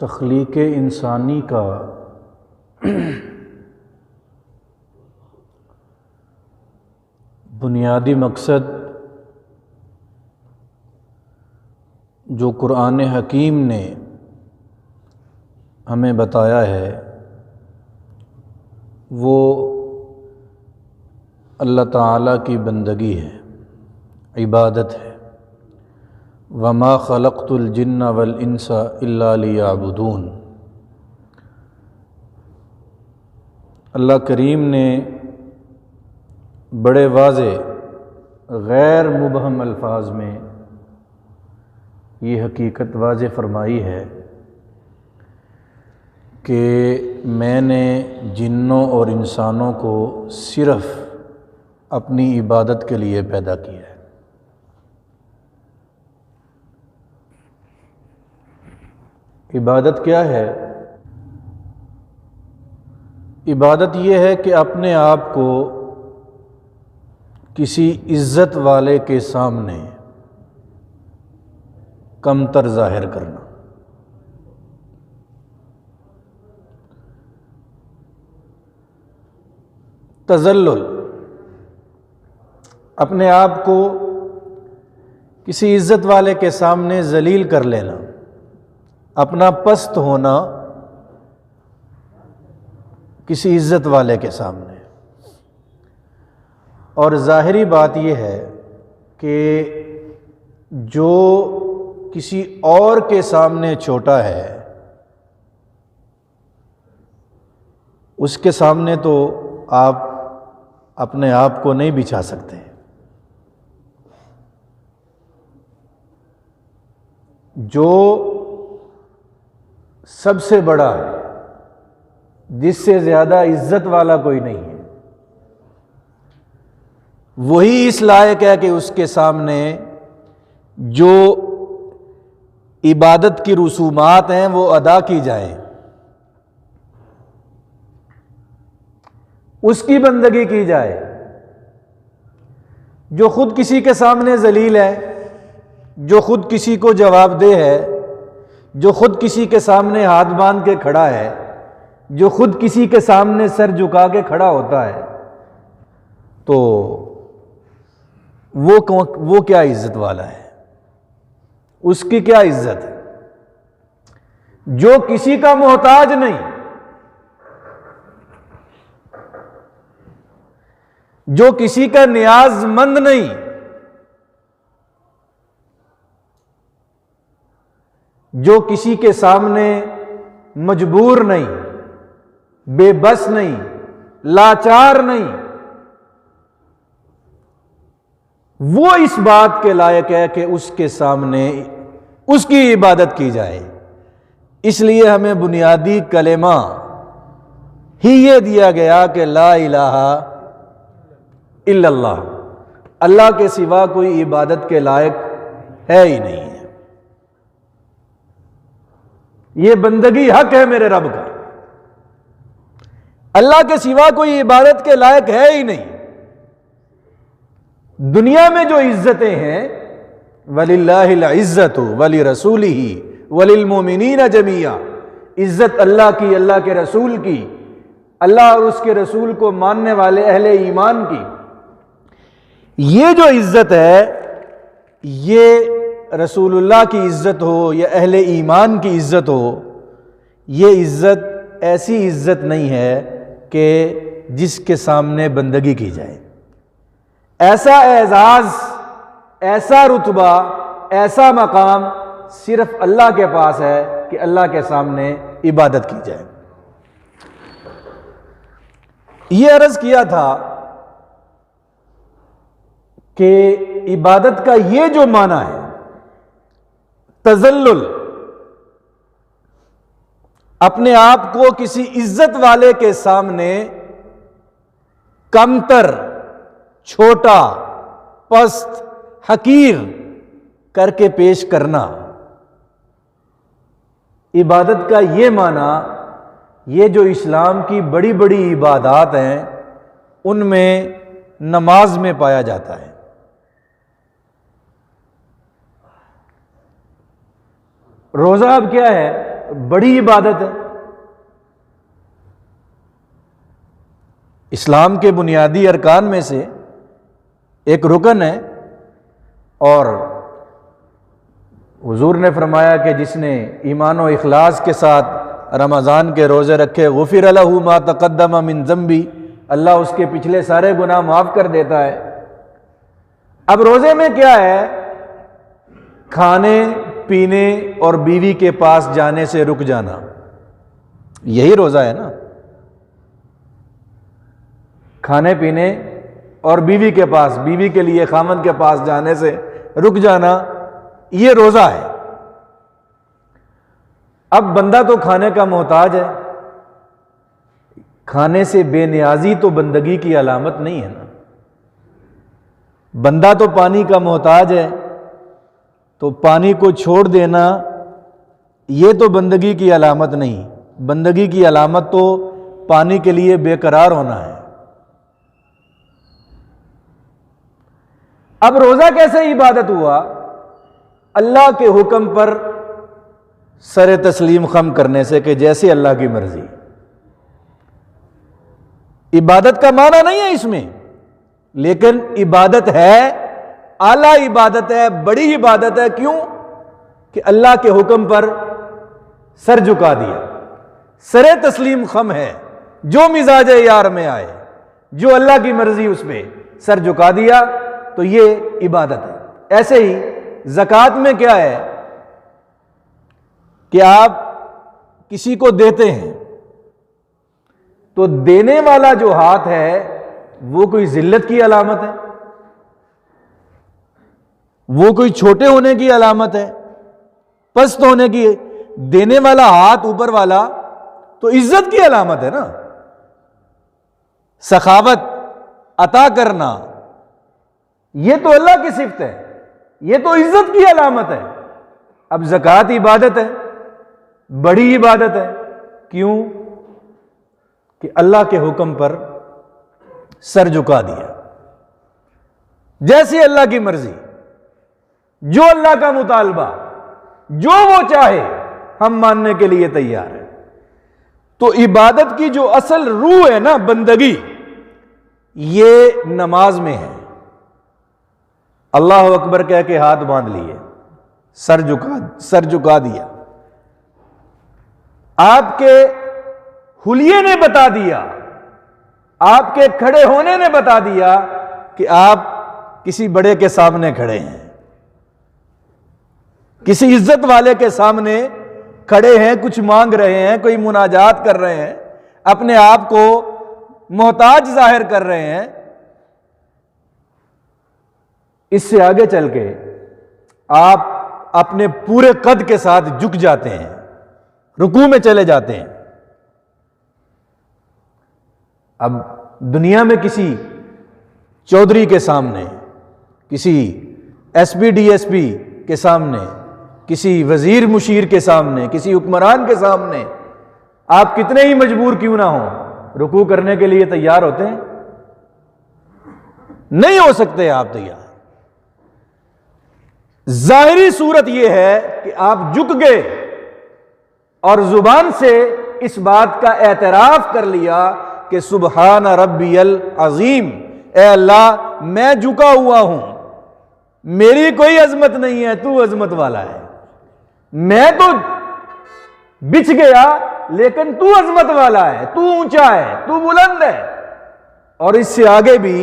تخلیق انسانی کا بنیادی مقصد جو قرآن حکیم نے ہمیں بتایا ہے وہ اللہ تعالیٰ کی بندگی ہے، عبادت ہے۔ وَمَا خَلَقْتُ الْجِنَّ وَالْإِنسَ إِلَّا لِيَعْبُدُونِ۔ اللہ کریم نے بڑے واضح غیر مبہم الفاظ میں یہ حقیقت واضح فرمائی ہے کہ میں نے جنوں اور انسانوں کو صرف اپنی عبادت کے لیے پیدا کیا ہے۔ عبادت کیا ہے؟ عبادت یہ ہے کہ اپنے آپ کو کسی عزت والے کے سامنے کمتر ظاہر کرنا۔ تذلل، اپنے آپ کو کسی عزت والے کے سامنے ذلیل کر لینا، اپنا پست ہونا کسی عزت والے کے سامنے۔ اور ظاہری بات یہ ہے کہ جو کسی اور کے سامنے چھوٹا ہے اس کے سامنے تو آپ اپنے آپ کو نہیں بچھا سکتے۔ جو سب سے بڑا ہے، جس سے زیادہ عزت والا کوئی نہیں ہے، وہی اس لائق ہے کہ اس کے سامنے جو عبادت کی رسومات ہیں وہ ادا کی جائیں، اس کی بندگی کی جائے۔ جو خود کسی کے سامنے ذلیل ہے، جو خود کسی کو جواب دہ ہے، جو خود کسی کے سامنے ہاتھ باندھ کے کھڑا ہے، جو خود کسی کے سامنے سر جھکا کے کھڑا ہوتا ہے، تو وہ کیا عزت والا ہے؟ اس کی کیا عزت ہے؟ جو کسی کا محتاج نہیں، جو کسی کا نیاز مند نہیں، جو کسی کے سامنے مجبور نہیں، بے بس نہیں، لاچار نہیں، وہ اس بات کے لائق ہے کہ اس کے سامنے اس کی عبادت کی جائے۔ اس لیے ہمیں بنیادی کلمہ ہی یہ دیا گیا کہ لا الہ الا اللہ، اللہ کے سوا کوئی عبادت کے لائق ہے ہی نہیں ہے۔ یہ بندگی حق ہے میرے رب کا، اللہ کے سوا کوئی عبادت کے لائق ہے ہی نہیں۔ دنیا میں جو عزتیں ہیں، وَلِلَّهِ الْعِزَّةُ وَلِرَسُولِهِ وَلِلْمُؤْمِنِينَ جَمِيعًا، عزت اللہ کی، اللہ کے رسول کی، اللہ اور اس کے رسول کو ماننے والے اہل ایمان کی۔ یہ جو عزت ہے، یہ رسول اللہ کی عزت ہو یا اہل ایمان کی عزت ہو، یہ عزت ایسی عزت نہیں ہے کہ جس کے سامنے بندگی کی جائے۔ ایسا اعزاز، ایسا رتبہ، ایسا مقام صرف اللہ کے پاس ہے کہ اللہ کے سامنے عبادت کی جائے۔ یہ عرض کیا تھا کہ عبادت کا یہ جو معنی ہے، تذلل، اپنے آپ کو کسی عزت والے کے سامنے کمتر، چھوٹا، پست، حقیر کر کے پیش کرنا، عبادت کا یہ معنی، یہ جو اسلام کی بڑی بڑی عبادات ہیں ان میں نماز میں پایا جاتا ہے۔ روزہ اب کیا ہے؟ بڑی عبادت ہے۔ اسلام کے بنیادی ارکان میں سے ایک رکن ہے، اور حضور نے فرمایا کہ جس نے ایمان و اخلاص کے ساتھ رمضان کے روزے رکھے غفر لہ ما تقدم من ذنبی، اللہ اس کے پچھلے سارے گناہ معاف کر دیتا ہے۔ اب روزے میں کیا ہے؟ کھانے پینے اور بیوی کے پاس جانے سے رک جانا، یہی روزہ ہے نا۔ کھانے پینے اور بیوی کے پاس، بیوی کے لیے خامند کے پاس جانے سے رک جانا، یہ روزہ ہے۔ اب بندہ تو کھانے کا محتاج ہے، کھانے سے بے نیازی تو بندگی کی علامت نہیں ہے نا۔ بندہ تو پانی کا محتاج ہے، تو پانی کو چھوڑ دینا یہ تو بندگی کی علامت نہیں۔ بندگی کی علامت تو پانی کے لیے بے قرار ہونا ہے۔ اب روزہ کیسے عبادت ہوا؟ اللہ کے حکم پر سر تسلیم خم کرنے سے کہ جیسے اللہ کی مرضی۔ عبادت کا معنی نہیں ہے اس میں، لیکن عبادت ہے، اعلیٰ عبادت ہے، بڑی عبادت ہے۔ کیوں؟ کہ اللہ کے حکم پر سر جھکا دیا، سر تسلیم خم ہے، جو مزاج یار میں آئے، جو اللہ کی مرضی اس پہ سر جھکا دیا، تو یہ عبادت ہے۔ ایسے ہی زکوٰۃ میں کیا ہے کہ آپ کسی کو دیتے ہیں تو دینے والا جو ہاتھ ہے وہ کوئی ذلت کی علامت ہے، وہ کوئی چھوٹے ہونے کی علامت ہے، پست ہونے کی؟ دینے والا ہاتھ اوپر والا تو عزت کی علامت ہے نا۔ سخاوت، عطا کرنا، یہ تو اللہ کی صفت ہے، یہ تو عزت کی علامت ہے۔ اب زکوٰۃ عبادت ہے، بڑی عبادت ہے۔ کیوں؟ کہ اللہ کے حکم پر سر جھکا دیا، جیسی اللہ کی مرضی، جو اللہ کا مطالبہ، جو وہ چاہے ہم ماننے کے لیے تیار ہیں۔ تو عبادت کی جو اصل روح ہے نا، بندگی، یہ نماز میں ہے۔ اللہ اکبر کہہ کے ہاتھ باندھ لیے، سر جھکا دیا، آپ کے حلیے نے بتا دیا، آپ کے کھڑے ہونے نے بتا دیا کہ آپ کسی بڑے کے سامنے کھڑے ہیں، کسی عزت والے کے سامنے کھڑے ہیں، کچھ مانگ رہے ہیں، کوئی مناجات کر رہے ہیں، اپنے آپ کو محتاج ظاہر کر رہے ہیں۔ اس سے آگے چل کے آپ اپنے پورے قد کے ساتھ جھک جاتے ہیں، رکوع میں چلے جاتے ہیں۔ اب دنیا میں کسی چودھری کے سامنے، کسی S P D S P کے سامنے، کسی وزیر مشیر کے سامنے، کسی حکمران کے سامنے آپ کتنے ہی مجبور کیوں نہ ہوں، رکوع کرنے کے لیے تیار ہوتے ہیں؟ نہیں ہو سکتے آپ تیار۔ ظاہری صورت یہ ہے کہ آپ جھک گئے اور زبان سے اس بات کا اعتراف کر لیا کہ سبحان ربی العظیم، اے اللہ میں جھکا ہوا ہوں، میری کوئی عظمت نہیں ہے، تو عظمت والا ہے، میں تو بچھ گیا لیکن تو عظمت والا ہے، تو اونچا ہے، تو بلند ہے۔ اور اس سے آگے بھی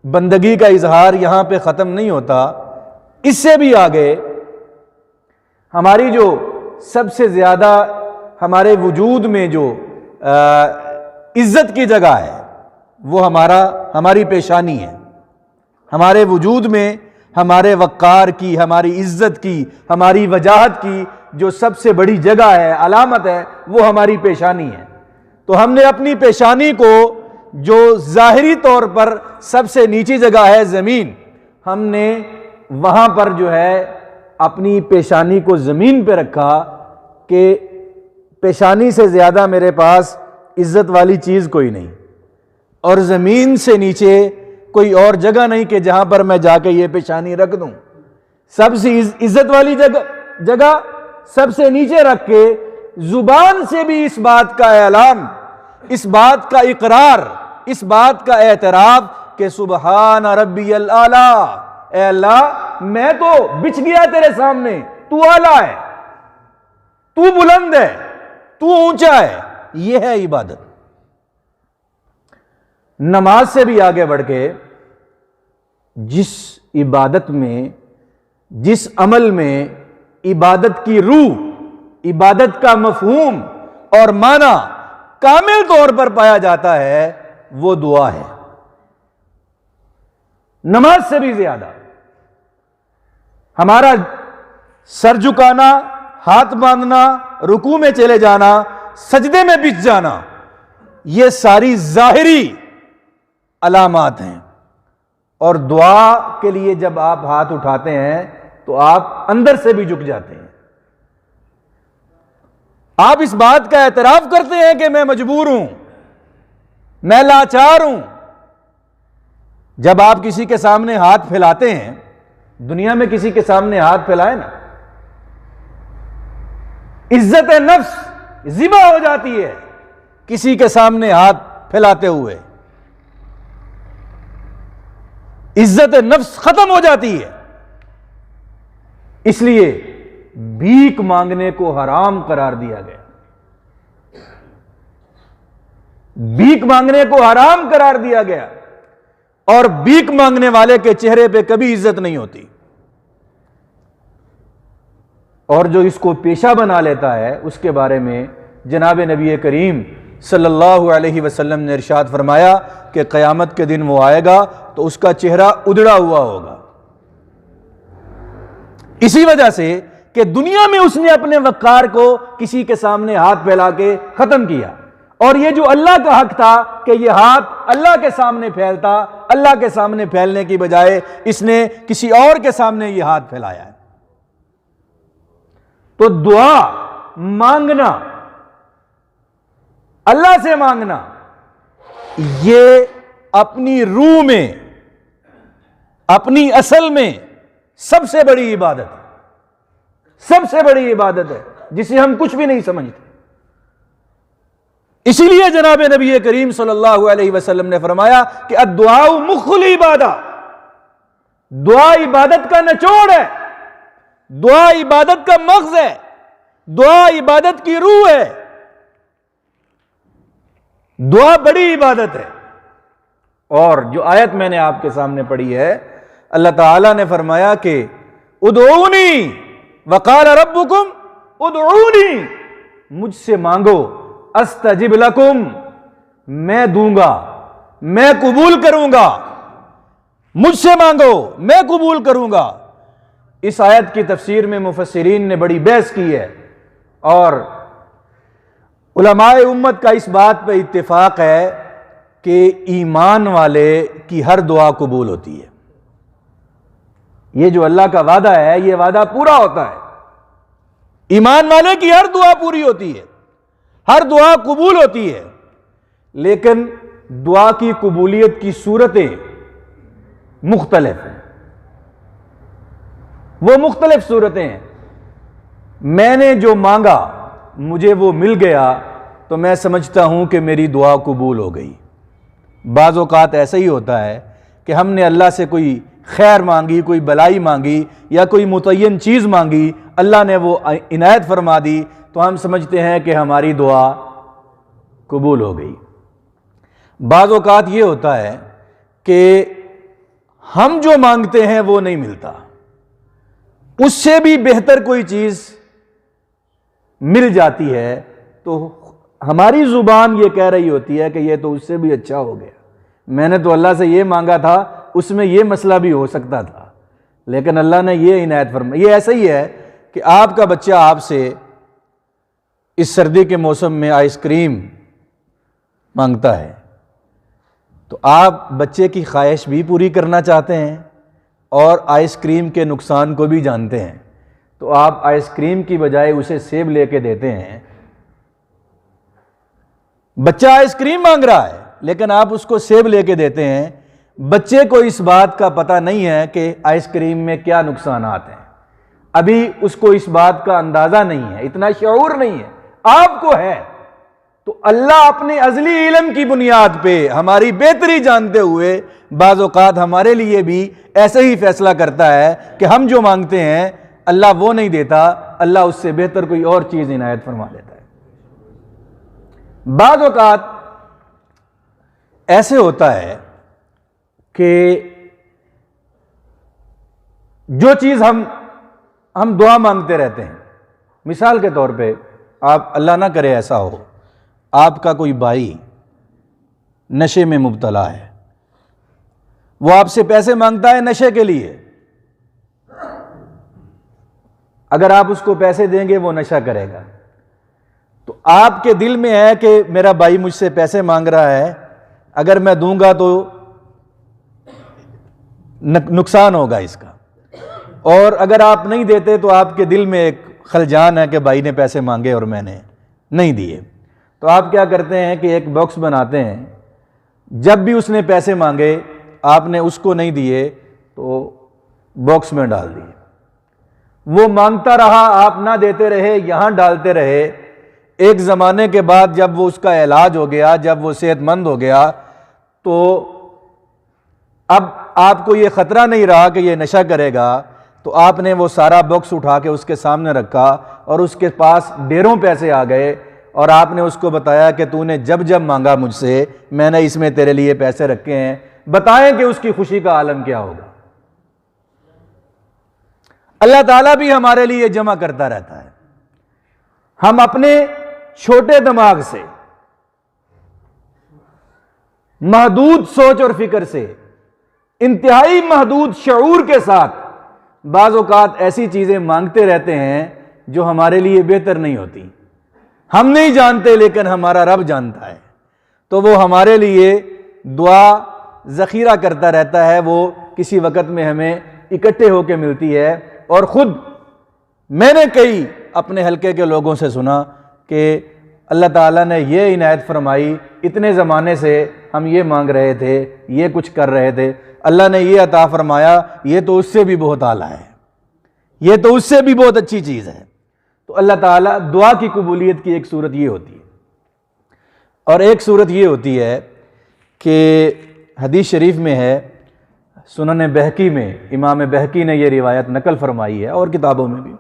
بندگی کا اظہار یہاں پہ ختم نہیں ہوتا، اس سے بھی آگے ہماری جو سب سے زیادہ ہمارے وجود میں جو عزت کی جگہ ہے وہ ہماری پیشانی ہے۔ ہمارے وجود میں ہمارے وقار کی، ہماری عزت کی، ہماری وجاہت کی جو سب سے بڑی جگہ ہے، علامت ہے، وہ ہماری پیشانی ہے۔ تو ہم نے اپنی پیشانی کو، جو ظاہری طور پر سب سے نیچی جگہ ہے زمین، ہم نے وہاں پر جو ہے اپنی پیشانی کو زمین پہ رکھا کہ پیشانی سے زیادہ میرے پاس عزت والی چیز کوئی نہیں، اور زمین سے نیچے کوئی اور جگہ نہیں کہ جہاں پر میں جا کے یہ پیشانی رکھ دوں۔ سب سے عزت والی جگہ سب سے نیچے رکھ کے زبان سے بھی اس بات کا اعلان، اس بات کا اقرار، اس بات کا اعتراف کہ سبحان ربی الاعلی، اے اللہ میں تو بچھ گیا تیرے سامنے، تو اعلیٰ ہے، تو بلند ہے، تو اونچا ہے. یہ ہے عبادت. نماز سے بھی آگے بڑھ کے جس عبادت میں، جس عمل میں عبادت کی روح، عبادت کا مفہوم اور معنی کامل طور پر پایا جاتا ہے وہ دعا ہے. نماز سے بھی زیادہ ہمارا سر جھکانا، ہاتھ باندھنا، رکوع میں چلے جانا، سجدے میں بچھ جانا، یہ ساری ظاہری علامات ہیں. اور دعا کے لیے جب آپ ہاتھ اٹھاتے ہیں تو آپ اندر سے بھی جھک جاتے ہیں. آپ اس بات کا اعتراف کرتے ہیں کہ میں مجبور ہوں، میں لاچار ہوں. جب آپ کسی کے سامنے ہاتھ پھیلاتے ہیں، دنیا میں کسی کے سامنے ہاتھ پھیلائے نا، عزت نفس ذبح ہو جاتی ہے کسی کے سامنے ہاتھ پھیلاتے ہوئے، عزت نفس ختم ہو جاتی ہے. اس لیے بھیک مانگنے کو حرام قرار دیا گیا. بھیک مانگنے کو حرام قرار دیا گیا، اور بھیک مانگنے والے کے چہرے پہ کبھی عزت نہیں ہوتی. اور جو اس کو پیشہ بنا لیتا ہے اس کے بارے میں جناب نبی کریم صلی اللہ علیہ وسلم نے ارشاد فرمایا کہ قیامت کے دن وہ آئے گا تو اس کا چہرہ ادڑا ہوا ہوگا. اسی وجہ سے کہ دنیا میں اس نے اپنے وقار کو کسی کے سامنے ہاتھ پھیلا کے ختم کیا، اور یہ جو اللہ کا حق تھا کہ یہ ہاتھ اللہ کے سامنے پھیلتا، اللہ کے سامنے پھیلنے کی بجائے اس نے کسی اور کے سامنے یہ ہاتھ پھیلایا ہے. تو دعا مانگنا، اللہ سے مانگنا، یہ اپنی روح میں، اپنی اصل میں سب سے بڑی عبادت ہے. سب سے بڑی عبادت ہے جسے ہم کچھ بھی نہیں سمجھتے. اسی لیے جناب نبی کریم صلی اللہ علیہ وسلم نے فرمایا کہ الدعاء مخ العبادہ، دعا عبادت کا نچوڑ ہے، دعا عبادت کا مغز ہے، دعا عبادت کی روح ہے. دعا بڑی عبادت ہے. اور جو آیت میں نے آپ کے سامنے پڑھی ہے، اللہ تعالیٰ نے فرمایا کہ ادعونی وقال ربکم ادعونی، مجھ سے مانگو استجب لکم، میں دوں گا، میں قبول کروں گا. مجھ سے مانگو میں قبول کروں گا. اس آیت کی تفسیر میں مفسرین نے بڑی بحث کی ہے، اور علماء امت کا اس بات پہ اتفاق ہے کہ ایمان والے کی ہر دعا قبول ہوتی ہے. یہ جو اللہ کا وعدہ ہے یہ وعدہ پورا ہوتا ہے. ایمان والے کی ہر دعا پوری ہوتی ہے، ہر دعا قبول ہوتی ہے. لیکن دعا کی قبولیت کی صورتیں مختلف ہیں، وہ مختلف صورتیں ہیں. میں نے جو مانگا مجھے وہ مل گیا تو میں سمجھتا ہوں کہ میری دعا قبول ہو گئی. بعض اوقات ایسا ہی ہوتا ہے کہ ہم نے اللہ سے کوئی خیر مانگی، کوئی بلائی مانگی یا کوئی متعین چیز مانگی، اللہ نے وہ عنایت فرما دی تو ہم سمجھتے ہیں کہ ہماری دعا قبول ہو گئی. بعض اوقات یہ ہوتا ہے کہ ہم جو مانگتے ہیں وہ نہیں ملتا، اس سے بھی بہتر کوئی چیز مل جاتی ہے تو ہماری زبان یہ کہہ رہی ہوتی ہے کہ یہ تو اس سے بھی اچھا ہو گیا، میں نے تو اللہ سے یہ مانگا تھا، اس میں یہ مسئلہ بھی ہو سکتا تھا، لیکن اللہ نے یہ عنایت فرمائی. یہ ایسا ہی ہے کہ آپ کا بچہ آپ سے اس سردی کے موسم میں آئس کریم مانگتا ہے تو آپ بچے کی خواہش بھی پوری کرنا چاہتے ہیں اور آئس کریم کے نقصان کو بھی جانتے ہیں، تو آپ آئس کریم کی بجائے اسے سیب لے کے دیتے ہیں. بچہ آئس کریم مانگ رہا ہے لیکن آپ اس کو سیب لے کے دیتے ہیں. بچے کو اس بات کا پتہ نہیں ہے کہ آئس کریم میں کیا نقصانات ہیں. ابھی اس کو اس بات کا اندازہ نہیں ہے، اتنا شعور نہیں ہے، آپ کو ہے، تو اللہ اپنے ازلی علم کی بنیاد پہ ہماری بہتری جانتے ہوئے بعض اوقات ہمارے لیے بھی ایسے ہی فیصلہ کرتا ہے کہ ہم جو مانگتے ہیں اللہ وہ نہیں دیتا، اللہ اس سے بہتر کوئی اور چیز عنایت فرما دیتا ہے۔ بعض اوقات ایسے ہوتا ہے کہ جو چیز ہم دعا مانگتے رہتے ہیں، مثال کے طور پہ آپ، اللہ نہ کرے ایسا ہو، آپ کا کوئی بھائی نشے میں مبتلا ہے، وہ آپ سے پیسے مانگتا ہے نشے کے لیے، اگر آپ اس کو پیسے دیں گے وہ نشہ کرے گا، تو آپ کے دل میں ہے کہ میرا بھائی مجھ سے پیسے مانگ رہا ہے، اگر میں دوں گا تو نقصان ہوگا اس کا، اور اگر آپ نہیں دیتے تو آپ کے دل میں ایک خلجان ہے کہ بھائی نے پیسے مانگے اور میں نے نہیں دیے، تو آپ کیا کرتے ہیں کہ ایک باکس بناتے ہیں، جب بھی اس نے پیسے مانگے آپ نے اس کو نہیں دیے تو باکس میں ڈال دیے، وہ مانگتا رہا، آپ نہ دیتے رہے، یہاں ڈالتے رہے، ایک زمانے کے بعد جب وہ اس کا علاج ہو گیا، جب وہ صحت مند ہو گیا، تو اب آپ کو یہ خطرہ نہیں رہا کہ یہ نشہ کرے گا، تو آپ نے وہ سارا باکس اٹھا کے اس کے سامنے رکھا اور اس کے پاس ڈھیروں پیسے آ گئے، اور آپ نے اس کو بتایا کہ تو نے جب جب مانگا مجھ سے میں نے اس میں تیرے لیے پیسے رکھے ہیں، بتائیں کہ اس کی خوشی کا عالم کیا ہوگا۔ اللہ تعالیٰ بھی ہمارے لیے جمع کرتا رہتا ہے، ہم اپنے چھوٹے دماغ سے، محدود سوچ اور فکر سے، انتہائی محدود شعور کے ساتھ بعض اوقات ایسی چیزیں مانگتے رہتے ہیں جو ہمارے لیے بہتر نہیں ہوتی، ہم نہیں جانتے لیکن ہمارا رب جانتا ہے، تو وہ ہمارے لیے دعا ذخیرہ کرتا رہتا ہے، وہ کسی وقت میں ہمیں اکٹھے ہو کے ملتی ہے، اور خود میں نے کئی اپنے حلقے کے لوگوں سے سنا کہ اللہ تعالیٰ نے یہ عنایت فرمائی، اتنے زمانے سے ہم یہ مانگ رہے تھے، یہ کچھ کر رہے تھے، اللہ نے یہ عطا فرمایا، یہ تو اس سے بھی بہت اعلیٰ ہے، یہ تو اس سے بھی بہت اچھی چیز ہے۔ تو اللہ تعالیٰ دعا کی قبولیت کی ایک صورت یہ ہوتی ہے، اور ایک صورت یہ ہوتی ہے کہ حدیث شریف میں ہے، سنن بہقی میں امام بہقی نے یہ روایت نقل فرمائی ہے، اور کتابوں میں بھی،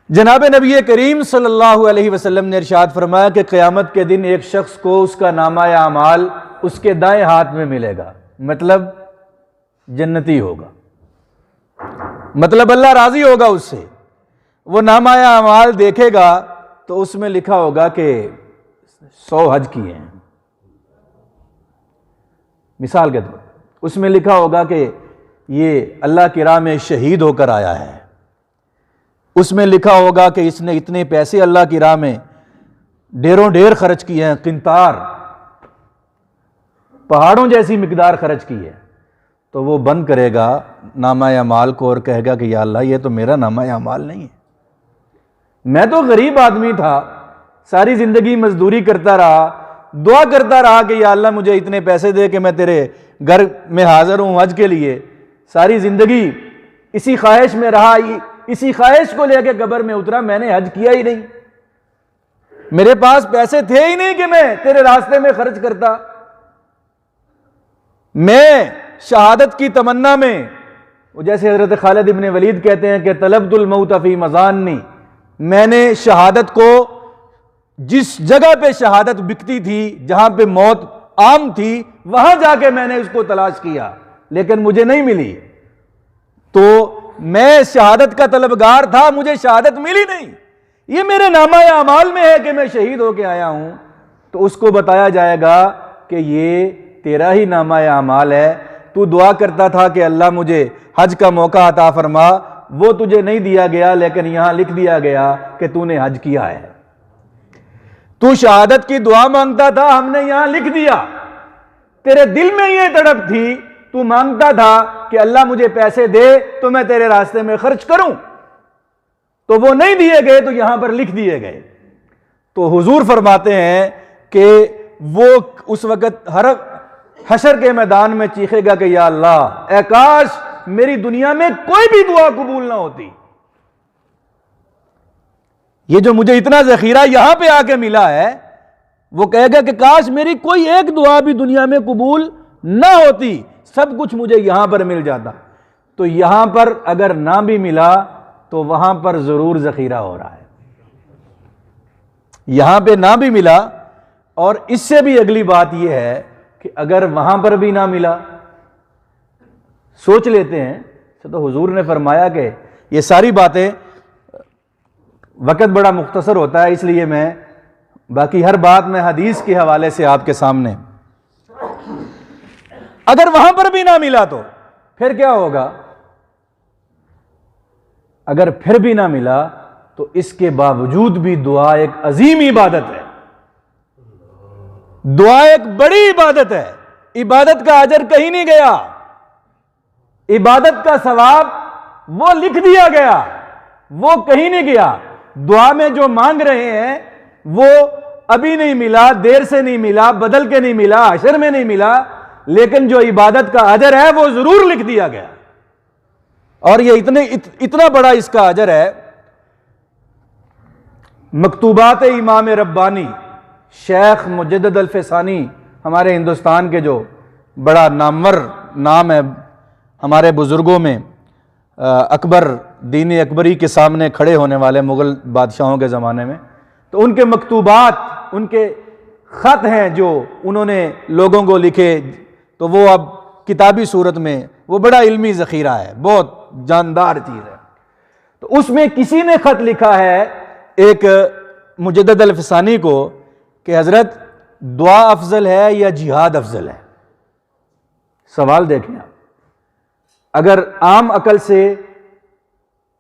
جناب نبی کریم صلی اللہ علیہ وسلم نے ارشاد فرمایا کہ قیامت کے دن ایک شخص کو اس کا نامہ اعمال اس کے دائیں ہاتھ میں ملے گا، مطلب جنتی ہوگا، مطلب اللہ راضی ہوگا اس سے، وہ نامہ اعمال دیکھے گا تو اس میں لکھا ہوگا کہ 100 حج کیے ہیں، مثال کے طور اس میں لکھا ہوگا کہ یہ اللہ کی راہ میں شہید ہو کر آیا ہے، اس میں لکھا ہوگا کہ اس نے اتنے پیسے اللہ کی راہ میں ڈھیروں ڈھیر خرچ کیے ہیں، قنطار پہاڑوں جیسی مقدار خرچ کی ہے، تو وہ بند کرے گا نامہ اعمال کو اور کہے گا کہ یا اللہ یہ تو میرا نامہ اعمال نہیں ہے، میں تو غریب آدمی تھا، ساری زندگی مزدوری کرتا رہا، دعا کرتا رہا کہ یا اللہ مجھے اتنے پیسے دے کہ میں تیرے گھر میں حاضر ہوں حج کے لیے، ساری زندگی اسی خواہش میں رہا، اسی خواہش کو لے کے قبر میں اترا، میں نے حج کیا ہی نہیں، میرے پاس پیسے تھے ہی نہیں کہ میں تیرے راستے میں خرچ کرتا، میں شہادت کی تمنا میں، جیسے حضرت خالد ابن ولید کہتے ہیں کہ طلبت الموت فی مضانی، میں نے شہادت کو، جس جگہ پہ شہادت بکتی تھی، جہاں پہ موت عام تھی، وہاں جا کے میں نے اس کو تلاش کیا لیکن مجھے نہیں ملی، تو میں شہادت کا طلبگار تھا، مجھے شہادت ملی نہیں، یہ میرے نامہ اعمال میں ہے کہ میں شہید ہو کے آیا ہوں، تو اس کو بتایا جائے گا کہ یہ تیرا ہی نامہ اعمال ہے، تو دعا کرتا تھا کہ اللہ مجھے حج کا موقع عطا فرما، وہ تجھے نہیں دیا گیا لیکن یہاں لکھ دیا گیا کہ تو نے حج کیا ہے، تو شہادت کی دعا مانگتا تھا، ہم نے یہاں لکھ دیا، تیرے دل میں یہ تڑپ تھی، تو مانگتا تھا کہ اللہ مجھے پیسے دے تو میں تیرے راستے میں خرچ کروں، تو وہ نہیں دیے گئے تو یہاں پر لکھ دیے گئے، تو حضور فرماتے ہیں کہ وہ اس وقت ہر حشر کے میدان میں چیخے گا کہ یا اللہ، اے کاش میری دنیا میں کوئی بھی دعا قبول نہ ہوتی، یہ جو مجھے اتنا ذخیرہ یہاں پہ آ کے ملا ہے، وہ کہے گا کہ کاش میری کوئی ایک دعا بھی دنیا میں قبول نہ ہوتی، سب کچھ مجھے یہاں پر مل جاتا۔ تو یہاں پر اگر نہ بھی ملا تو وہاں پر ضرور ذخیرہ ہو رہا ہے۔ یہاں پہ نہ بھی ملا، اور اس سے بھی اگلی بات یہ ہے کہ اگر وہاں پر بھی نہ ملا، سوچ لیتے ہیں تو حضور نے فرمایا کہ یہ ساری باتیں، وقت بڑا مختصر ہوتا ہے اس لیے میں باقی ہر بات میں حدیث کے حوالے سے آپ کے سامنے، اگر وہاں پر بھی نہ ملا تو پھر کیا ہوگا؟ اگر پھر بھی نہ ملا تو اس کے باوجود بھی دعا ایک عظیم عبادت ہے، دعا ایک بڑی عبادت ہے، عبادت کا اجر کہیں نہیں گیا، عبادت کا ثواب وہ لکھ دیا گیا، وہ کہیں نہیں گیا۔ دعا میں جو مانگ رہے ہیں وہ ابھی نہیں ملا، دیر سے نہیں ملا، بدل کے نہیں ملا، حشر میں نہیں ملا، لیکن جو عبادت کا اجر ہے وہ ضرور لکھ دیا گیا، اور یہ اتنا بڑا اس کا اجر ہے۔ مکتوبات امام ربانی شیخ مجدد الفسانی، ہمارے ہندوستان کے جو بڑا نامور نام ہے ہمارے بزرگوں میں، اکبر دین اکبری کے سامنے کھڑے ہونے والے مغل بادشاہوں کے زمانے میں، تو ان کے مکتوبات، ان کے خط ہیں جو انہوں نے لوگوں کو لکھے، تو وہ اب کتابی صورت میں وہ بڑا علمی ذخیرہ ہے، بہت جاندار چیز ہے۔ تو اس میں کسی نے خط لکھا ہے ایک مجدد الفسانی کو کہ حضرت دعا افضل ہے یا جہاد افضل ہے؟ سوال دیکھیں آپ، اگر عام عقل سے،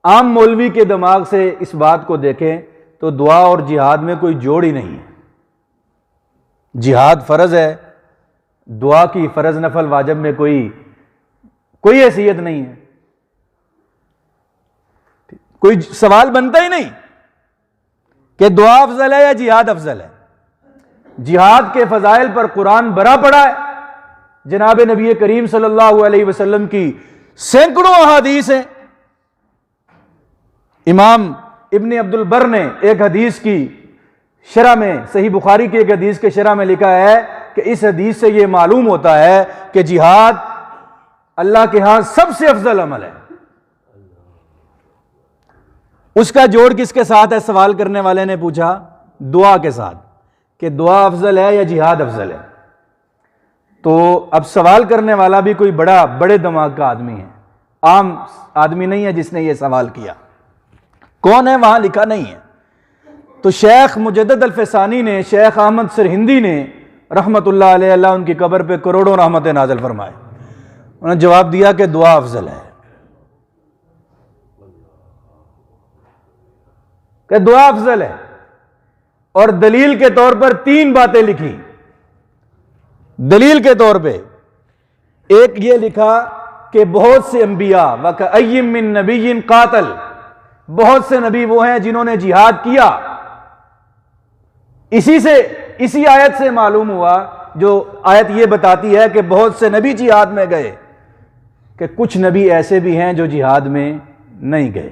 عام مولوی کے دماغ سے اس بات کو دیکھیں تو دعا اور جہاد میں کوئی جوڑ ہی نہیں ہے۔ جہاد فرض ہے، دعا کی فرض نفل واجب میں کوئی حیثیت نہیں ہے، کوئی سوال بنتا ہی نہیں کہ دعا افضل ہے یا جہاد افضل ہے۔ جہاد کے فضائل پر قرآن بھرا پڑا ہے، جناب نبی کریم صلی اللہ علیہ وسلم کی سینکڑوں احادیث ہیں۔ امام ابن عبد البر نے ایک حدیث کی شرح میں، صحیح بخاری کی ایک حدیث کے شرح میں لکھا ہے کہ اس حدیث سے یہ معلوم ہوتا ہے کہ جہاد اللہ کے ہاں سب سے افضل عمل ہے۔ اس کا جوڑ کس کے ساتھ ہے؟ سوال کرنے والے نے پوچھا دعا کے ساتھ، کہ دعا افضل ہے یا جہاد افضل ہے۔ تو اب سوال کرنے والا بھی کوئی بڑے دماغ کا آدمی ہے، عام آدمی نہیں ہے جس نے یہ سوال کیا۔ کون ہے وہاں لکھا نہیں ہے۔ تو شیخ مجدد الفسانی نے، شیخ احمد سرہندی نے رحمت اللہ علیہ، اللہ ان کی قبر پہ کروڑوں رحمتیں نازل فرمائے، انہوں نے جواب دیا کہ دعا افضل ہے، کہ دعا افضل ہے، اور دلیل کے طور پر 3 باتیں لکھی۔ دلیل کے طور پہ ایک یہ لکھا کہ بہت سے انبیاء وَكَأَيٍّ مِّن نَبِيٍّ قَاتَلَ، بہت سے نبی وہ ہیں جنہوں نے جہاد کیا۔ اسی آیت سے معلوم ہوا، جو آیت یہ بتاتی ہے کہ بہت سے نبی جہاد میں گئے، کہ کچھ نبی ایسے بھی ہیں جو جہاد میں نہیں گئے،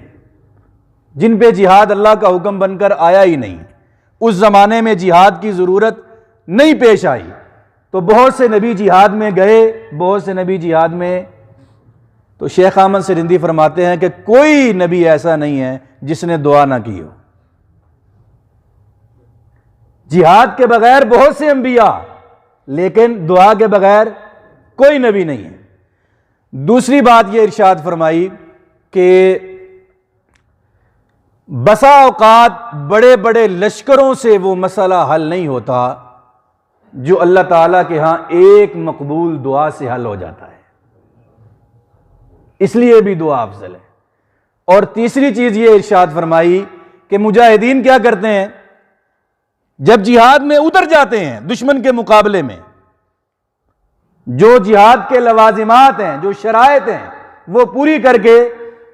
جن پہ جہاد اللہ کا حکم بن کر آیا ہی نہیں، اس زمانے میں جہاد کی ضرورت نہیں پیش آئی، تو بہت سے نبی جہاد میں گئے، بہت سے نبی جہاد میں۔ تو شیخ احمد سرہندی فرماتے ہیں کہ کوئی نبی ایسا نہیں ہے جس نے دعا نہ کی ہو۔ جہاد کے بغیر بہت سے انبیاء، لیکن دعا کے بغیر کوئی نبی نہیں ہے۔ دوسری بات یہ ارشاد فرمائی کہ بسا اوقات بڑے بڑے لشکروں سے وہ مسئلہ حل نہیں ہوتا جو اللہ تعالیٰ کے ہاں ایک مقبول دعا سے حل ہو جاتا ہے، اس لیے بھی دعا افضل ہے۔ اور تیسری چیز یہ ارشاد فرمائی کہ مجاہدین کیا کرتے ہیں؟ جب جہاد میں اتر جاتے ہیں دشمن کے مقابلے میں، جو جہاد کے لوازمات ہیں، جو شرائط ہیں، وہ پوری کر کے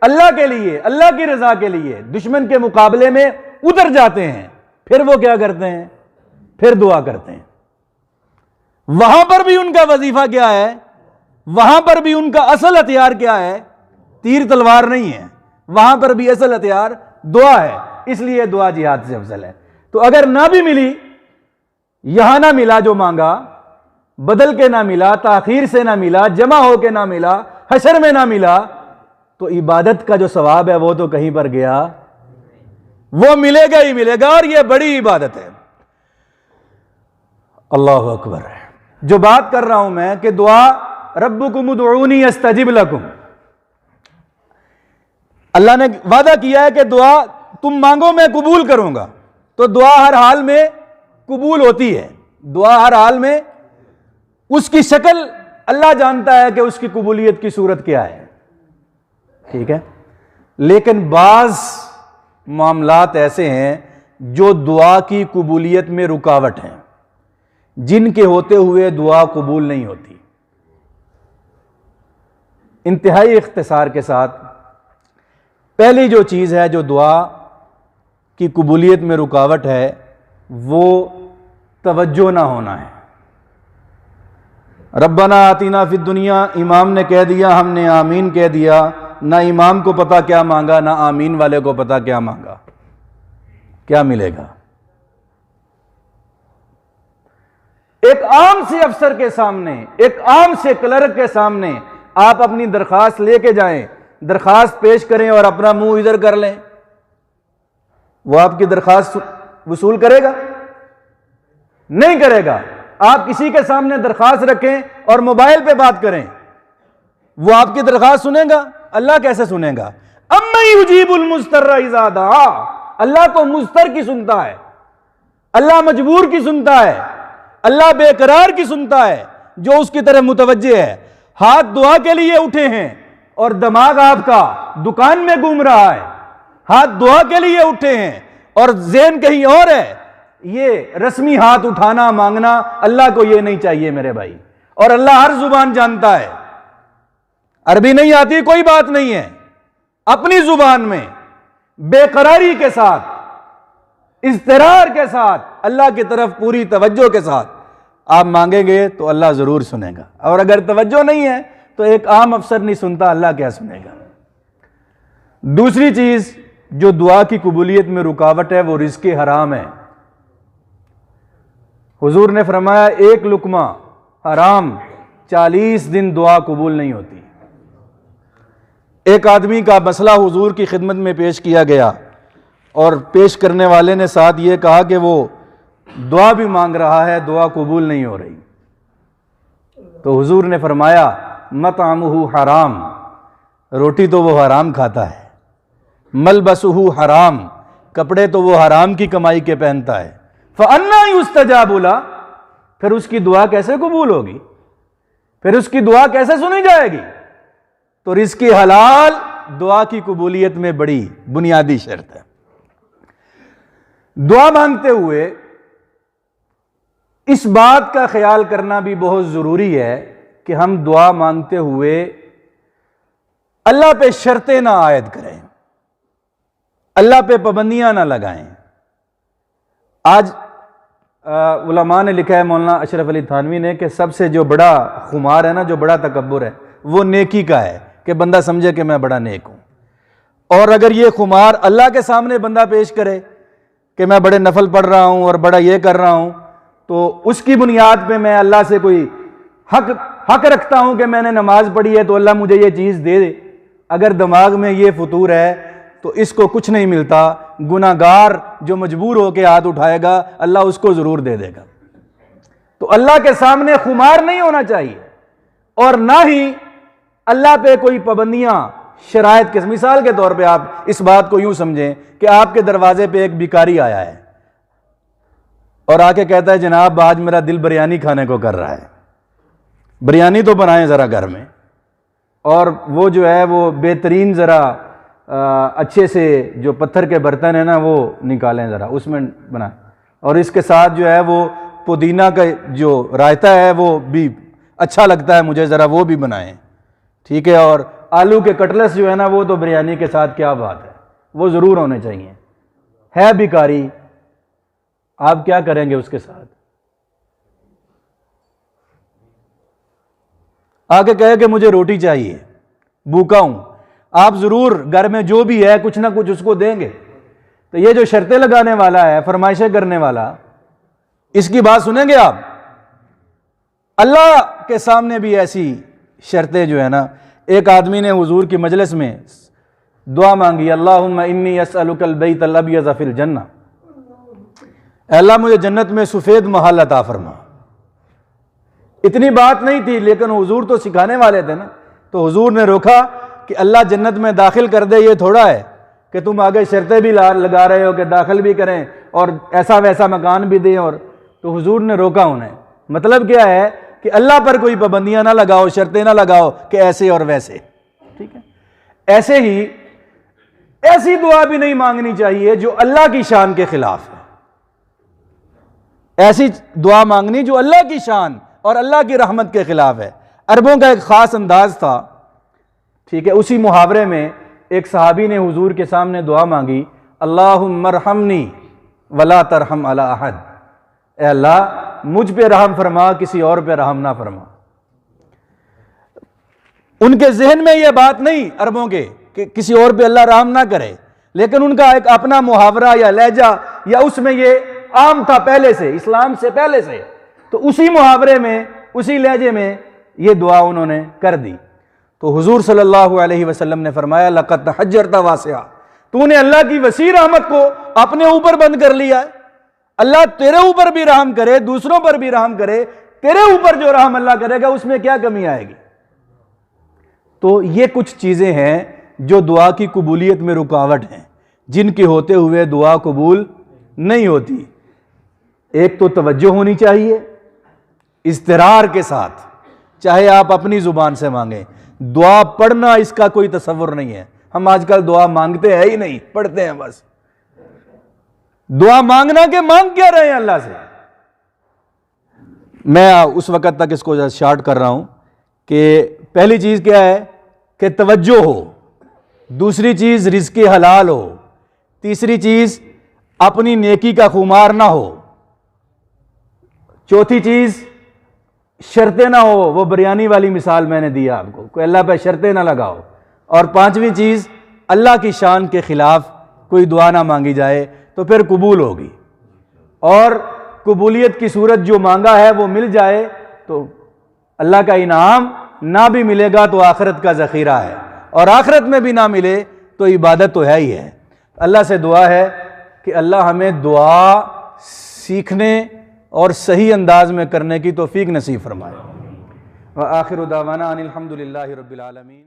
اللہ کے لیے، اللہ کی رضا کے لیے دشمن کے مقابلے میں اتر جاتے ہیں، پھر وہ کیا کرتے ہیں؟ پھر دعا کرتے ہیں۔ وہاں پر بھی ان کا وظیفہ کیا ہے؟ وہاں پر بھی ان کا اصل ہتھیار کیا ہے؟ تیر تلوار نہیں ہے، وہاں پر بھی اصل ہتھیار دعا ہے۔ اس لیے دعا جہاد سے افضل ہے۔ تو اگر نہ بھی ملی، یہاں نہ ملا جو مانگا، بدل کے نہ ملا، تاخیر سے نہ ملا، جمع ہو کے نہ ملا، حشر میں نہ ملا، تو عبادت کا جو ثواب ہے وہ تو کہیں پر گیا، وہ ملے گا ہی ملے گا، اور یہ بڑی عبادت ہے۔ اللہ اکبر۔ جو بات کر رہا ہوں میں کہ دعا ربکم ادعونی استجب لکم، اللہ نے وعدہ کیا ہے کہ دعا تم مانگو میں قبول کروں گا، تو دعا ہر حال میں قبول ہوتی ہے، دعا ہر حال میں، اس کی شکل اللہ جانتا ہے کہ اس کی قبولیت کی صورت کیا ہے، ٹھیک ہے۔ لیکن بعض معاملات ایسے ہیں جو دعا کی قبولیت میں رکاوٹ ہیں، جن کے ہوتے ہوئے دعا قبول نہیں ہوتی۔ انتہائی اختصار کے ساتھ، پہلی جو چیز ہے جو دعا کی قبولیت میں رکاوٹ ہے، وہ توجہ نہ ہونا ہے۔ ربنا آتینا فی الدنیا، امام نے کہہ دیا، ہم نے آمین کہہ دیا، نہ امام کو پتا کیا مانگا، نہ آمین والے کو پتا کیا مانگا، کیا ملے گا۔ ایک عام سے افسر کے سامنے، ایک عام سے کلرک کے سامنے آپ اپنی درخواست لے کے جائیں، درخواست پیش کریں اور اپنا منہ ادھر کر لیں، وہ آپ کی درخواست وصول کرے گا؟ نہیں کرے گا۔ آپ کسی کے سامنے درخواست رکھیں اور موبائل پہ بات کریں، وہ آپ کی درخواست سنے گا؟ اللہ کیسے سنے گا؟ اَمَّن یُجِیبُ الْمُضْطَرَّ اِذَا دَعَاهُ، اللہ تو مضطر کی سنتا ہے، اللہ مجبور کی سنتا ہے، اللہ بے قرار کی سنتا ہے، جو اس کی طرف متوجہ ہے۔ ہاتھ دعا کے لیے اٹھے ہیں اور دماغ آپ کا دکان میں گھوم رہا ہے، ہاتھ دعا کے لیے اٹھے ہیں اور ذہن کہیں اور ہے، یہ رسمی ہاتھ اٹھانا مانگنا اللہ کو یہ نہیں چاہیے میرے بھائی۔ اور اللہ ہر زبان جانتا ہے، عربی نہیں آتی کوئی بات نہیں ہے، اپنی زبان میں بے قراری کے ساتھ، اضطرار کے ساتھ، اللہ کی طرف پوری توجہ کے ساتھ آپ مانگیں گے تو اللہ ضرور سنے گا۔ اور اگر توجہ نہیں ہے تو ایک عام افسر نہیں سنتا، اللہ کیا سنے گا۔ دوسری چیز جو دعا کی قبولیت میں رکاوٹ ہے وہ رزق حرام ہے۔ حضور نے فرمایا ایک لقمہ حرام 40 دن دعا قبول نہیں ہوتی۔ ایک آدمی کا مسئلہ حضور کی خدمت میں پیش کیا گیا اور پیش کرنے والے نے ساتھ یہ کہا کہ وہ دعا بھی مانگ رہا ہے، دعا قبول نہیں ہو رہی۔ تو حضور نے فرمایا مطعمہ حرام، روٹی تو وہ حرام کھاتا ہے، ملبسہ حرام، کپڑے تو وہ حرام کی کمائی کے پہنتا ہے، فَأَنَّىٰ يُسْتَجَابُ لَهُ، پھر اس کی دعا کیسے قبول ہوگی، پھر اس کی دعا کیسے سنی جائے گی؟ تو رزق حلال دعا کی قبولیت میں بڑی بنیادی شرط ہے۔ دعا مانگتے ہوئے اس بات کا خیال کرنا بھی بہت ضروری ہے کہ ہم دعا مانگتے ہوئے اللہ پہ شرطیں نہ عائد کریں، اللہ پہ پابندیاں نہ لگائیں۔ آج علماء نے لکھا ہے، مولانا اشرف علی تھانوی نے، کہ سب سے جو بڑا خمار ہے نا، جو بڑا تکبر ہے، وہ نیکی کا ہے، کہ بندہ سمجھے کہ میں بڑا نیک ہوں۔ اور اگر یہ خمار اللہ کے سامنے بندہ پیش کرے کہ میں بڑے نفل پڑھ رہا ہوں اور بڑا یہ کر رہا ہوں، تو اس کی بنیاد پہ میں اللہ سے کوئی حق رکھتا ہوں کہ میں نے نماز پڑھی ہے تو اللہ مجھے یہ چیز دے دے، اگر دماغ میں یہ فطور ہے تو اس کو کچھ نہیں ملتا۔ گناہگار جو مجبور ہو کے ہاتھ اٹھائے گا اللہ اس کو ضرور دے دے گا۔ تو اللہ کے سامنے خمار نہیں ہونا چاہیے، اور نہ ہی اللہ پہ کوئی پابندیاں شرائط کے، مثال کے طور پہ آپ اس بات کو یوں سمجھیں کہ آپ کے دروازے پہ ایک بھکاری آیا ہے اور آ کے کہتا ہے جناب آج میرا دل بریانی کھانے کو کر رہا ہے، بریانی تو بنائیں ذرا گھر میں، اور وہ جو ہے وہ بہترین ذرا اچھے سے جو پتھر کے برتن ہیں نا وہ نکالیں، ذرا اس میں بنائیں، اور اس کے ساتھ جو ہے وہ پودینہ کا جو رائتا ہے وہ بھی اچھا لگتا ہے مجھے، ذرا وہ بھی بنائیں، ٹھیک ہے، اور آلو کے کٹلس جو ہے نا وہ تو بریانی کے ساتھ کیا بات ہے، وہ ضرور ہونے چاہیے۔ ہے بھکاری، آپ کیا کریں گے اس کے ساتھ؟ آ کے کہے کہ مجھے روٹی چاہیے، بھوکا ہوں، آپ ضرور گھر میں جو بھی ہے کچھ نہ کچھ اس کو دیں گے، تو یہ جو شرطیں لگانے والا ہے، فرمائشیں کرنے والا، اس کی بات سنیں گے آپ؟ اللہ کے سامنے بھی ایسی شرطیں جو ہے نا، ایک آدمی نے حضور کی مجلس میں دعا مانگی، اللہم انی اسألک البیت الابیض فی الجنہ، اے اللہ مجھے جنت میں سفید محل عطا فرما۔ اتنی بات نہیں تھی، لیکن حضور تو سکھانے والے تھے نا، تو حضور نے روکا کہ اللہ جنت میں داخل کر دے، یہ تھوڑا ہے کہ تم آگے شرطیں بھی لگا رہے ہو کہ داخل بھی کریں اور ایسا ویسا مکان بھی دیں، اور تو حضور نے روکا انہیں۔ مطلب کیا ہے کہ اللہ پر کوئی پابندیاں نہ لگاؤ، شرطیں نہ لگاؤ کہ ایسے اور ویسے، ٹھیک ہے؟ ایسے ہی ایسی دعا بھی نہیں مانگنی چاہیے جو اللہ کی شان کے خلاف ہے۔ ایسی دعا مانگنی جو اللہ کی شان اور اللہ کی رحمت کے خلاف ہے۔ عربوں کا ایک خاص انداز تھا، ٹھیک ہے؟ اسی محاورے میں ایک صحابی نے حضور کے سامنے دعا مانگی، اللہم ارحمنی ولا ترحم علی احد، اے اللہ مجھ پہ رحم فرما، کسی اور پہ رحم نہ فرما۔ ان کے ذہن میں یہ بات نہیں عربوں کے کہ کسی اور پہ اللہ رحم نہ کرے، لیکن ان کا ایک اپنا محاورہ یا لہجہ یا اس میں یہ عام تھا پہلے سے، اسلام سے پہلے سے، تو اسی محاورے میں اسی لہجے میں یہ دعا انہوں نے کر دی۔ تو حضور صلی اللہ علیہ وسلم نے فرمایا لقد تحجرت واسعا، تو نے اللہ کی وسیع رحمت کو اپنے اوپر بند کر لیا ہے۔ اللہ تیرے اوپر بھی رحم کرے، دوسروں پر بھی رحم کرے، تیرے اوپر جو رحم اللہ کرے گا اس میں کیا کمی آئے گی؟ تو یہ کچھ چیزیں ہیں جو دعا کی قبولیت میں رکاوٹ ہیں، جن کے ہوتے ہوئے دعا قبول نہیں ہوتی۔ ایک تو توجہ ہونی چاہیے اضطرار کے ساتھ، چاہے آپ اپنی زبان سے مانگیں۔ دعا پڑھنا اس کا کوئی تصور نہیں ہے، ہم آج کل دعا مانگتے ہیں ہی نہیں، پڑھتے ہیں بس۔ دعا مانگنا کہ مانگ کیا رہے ہیں اللہ سے؟ میں اس وقت تک اس کو شارٹ کر رہا ہوں کہ پہلی چیز کیا ہے کہ توجہ ہو، دوسری چیز رزق حلال ہو، تیسری چیز اپنی نیکی کا خمار نہ ہو، چوتھی چیز شرطیں نہ ہو، وہ بریانی والی مثال میں نے دی آپ کو، کوئی اللہ پہ شرطیں نہ لگاؤ، اور پانچویں چیز اللہ کی شان کے خلاف کوئی دعا نہ مانگی جائے تو پھر قبول ہوگی، اور قبولیت کی صورت جو مانگا ہے وہ مل جائے تو اللہ کا انعام، نہ بھی ملے گا تو آخرت کا ذخیرہ ہے، اور آخرت میں بھی نہ ملے تو عبادت تو ہے ہی ہے۔ اللہ سے دعا ہے کہ اللہ ہمیں دعا سیکھنے اور صحیح انداز میں کرنے کی توفیق نصیب فرمائے۔ وآخر دعوانا ان الحمد للہ رب العالمین۔